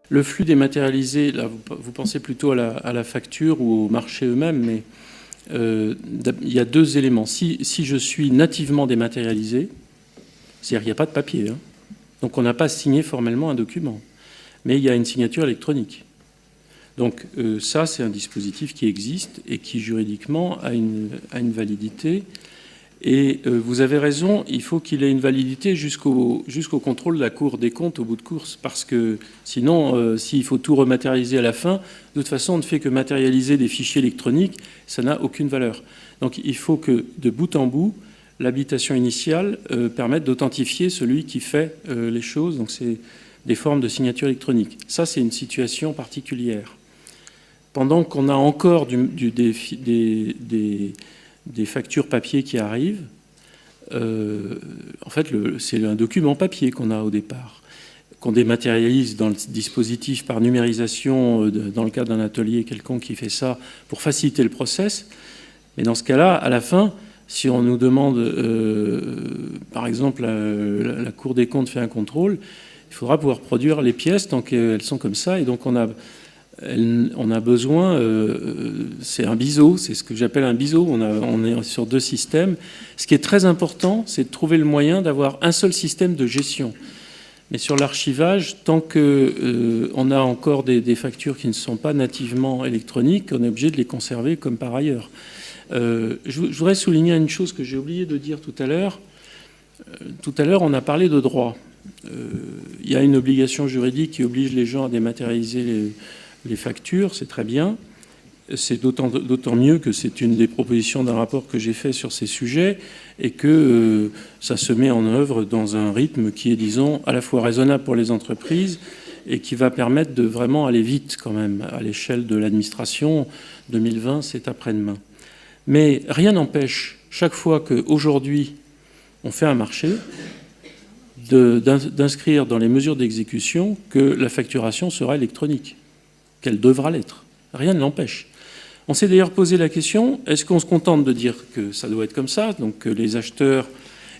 Le flux dématérialisé, là, vous pensez plutôt à la facture ou au marché eux-mêmes, mais il y a deux éléments. Si je suis nativement dématérialisé, c'est-à-dire qu'il n'y a pas de papier, hein, donc on n'a pas signé formellement un document, mais il y a une signature électronique. Donc ça, c'est un dispositif qui existe et qui juridiquement a une validité. Et vous avez raison, il faut qu'il ait une validité jusqu'au contrôle de la Cour des comptes au bout de course, parce que sinon, s'il faut tout rematérialiser à la fin, de toute façon, on ne fait que matérialiser des fichiers électroniques, ça n'a aucune valeur. Donc il faut que, de bout en bout, l'habilitation initiale permette d'authentifier celui qui fait les choses, donc c'est des formes de signature électronique. Ça, c'est une situation particulière. Pendant qu'on a encore des factures papier qui arrivent, en fait, c'est un document papier qu'on a au départ, qu'on dématérialise dans le dispositif par numérisation, dans le cadre d'un atelier quelconque qui fait ça pour faciliter le process. Mais dans ce cas-là, à la fin, si on nous demande, par exemple, la Cour des comptes fait un contrôle, il faudra pouvoir produire les pièces tant qu'elles sont comme ça. Et donc on a besoin, c'est un biseau, c'est ce que j'appelle un biseau, on est sur deux systèmes. Ce qui est très important, c'est de trouver le moyen d'avoir un seul système de gestion. Mais sur l'archivage, tant qu'on a encore des factures qui ne sont pas nativement électroniques, on est obligé de les conserver comme par ailleurs. Je voudrais souligner une chose que j'ai oublié de dire tout à l'heure. Tout à l'heure, on a parlé de droit. Il y a une obligation juridique qui oblige les gens à dématérialiser les factures, c'est très bien. C'est d'autant mieux que c'est une des propositions d'un rapport que j'ai fait sur ces sujets et que ça se met en œuvre dans un rythme qui est, disons, à la fois raisonnable pour les entreprises et qui va permettre de vraiment aller vite quand même à l'échelle de l'administration. 2020, c'est après-demain. Mais rien n'empêche, chaque fois qu'aujourd'hui on fait un marché, d'inscrire dans les mesures d'exécution que la facturation sera électronique, qu'elle devra l'être. Rien ne l'empêche. On s'est d'ailleurs posé la question, est-ce qu'on se contente de dire que ça doit être comme ça, donc que les acheteurs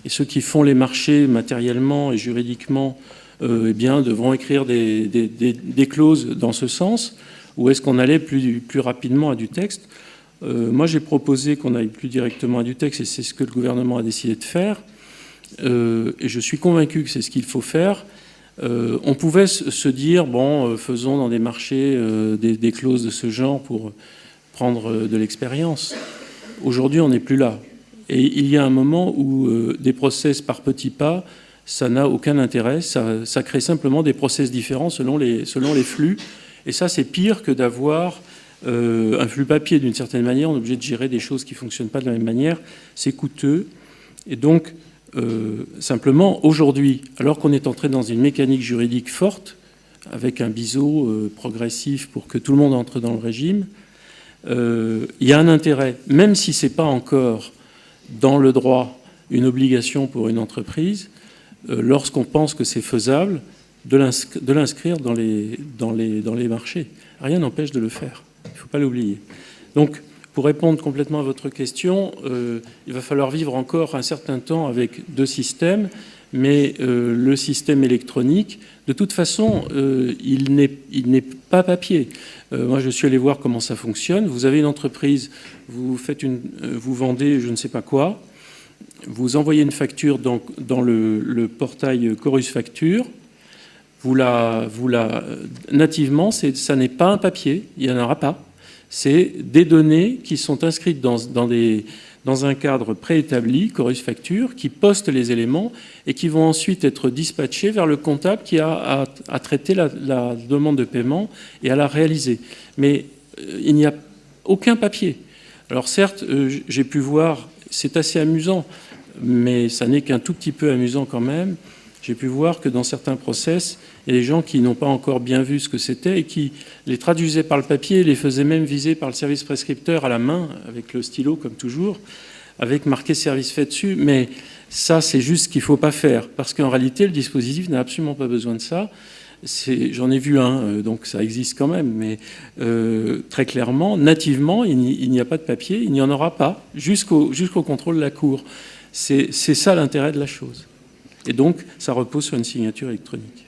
et ceux qui font les marchés matériellement et juridiquement eh bien, devront écrire des clauses dans ce sens, ou est-ce qu'on allait plus rapidement à du texte? Moi, j'ai proposé qu'on aille plus directement à du texte, et c'est ce que le gouvernement a décidé de faire. Et je suis convaincu que c'est ce qu'il faut faire. On pouvait se dire, bon, faisons dans des marchés des clauses de ce genre pour prendre de l'expérience. Aujourd'hui, on n'est plus là. Et il y a un moment où des process par petits pas, ça n'a aucun intérêt. Ça crée simplement des process différents selon les flux. Et ça, c'est pire que d'avoir un flux papier. D'une certaine manière, on est obligé de gérer des choses qui ne fonctionnent pas de la même manière. C'est coûteux. Et donc, simplement, aujourd'hui, alors qu'on est entré dans une mécanique juridique forte, avec un biseau progressif pour que tout le monde entre dans le régime, il y a un intérêt, même si ce n'est pas encore dans le droit une obligation pour une entreprise, lorsqu'on pense que c'est faisable, de l'inscrire dans les marchés. Rien n'empêche de le faire. Il ne faut pas l'oublier. Donc, pour répondre complètement à votre question, il va falloir vivre encore un certain temps avec deux systèmes, mais le système électronique, de toute façon, il n'est pas papier. Moi, je suis allé voir comment ça fonctionne. Vous avez une entreprise, vous vendez je ne sais pas quoi, vous envoyez une facture dans le portail Chorus Facture, nativement, ça n'est pas un papier, il n'y en aura pas. C'est des données qui sont inscrites dans un cadre préétabli, Chorus Facture, qui poste les éléments et qui vont ensuite être dispatchés vers le comptable qui a à traiter la demande de paiement et à la réaliser. Mais il n'y a aucun papier. Alors certes, j'ai pu voir, c'est assez amusant, mais ça n'est qu'un tout petit peu amusant quand même. J'ai pu voir que dans certains process, il y a des gens qui n'ont pas encore bien vu ce que c'était et qui les traduisaient par le papier et les faisaient même viser par le service prescripteur à la main, avec le stylo comme toujours, avec marqué service fait dessus. Mais ça, c'est juste ce qu'il ne faut pas faire, parce qu'en réalité, le dispositif n'a absolument pas besoin de ça. J'en ai vu un, donc ça existe quand même, mais très clairement, nativement, il n'y a pas de papier, il n'y en aura pas, jusqu'au contrôle de la Cour. C'est ça l'intérêt de la chose. Et donc, ça repose sur une signature électronique.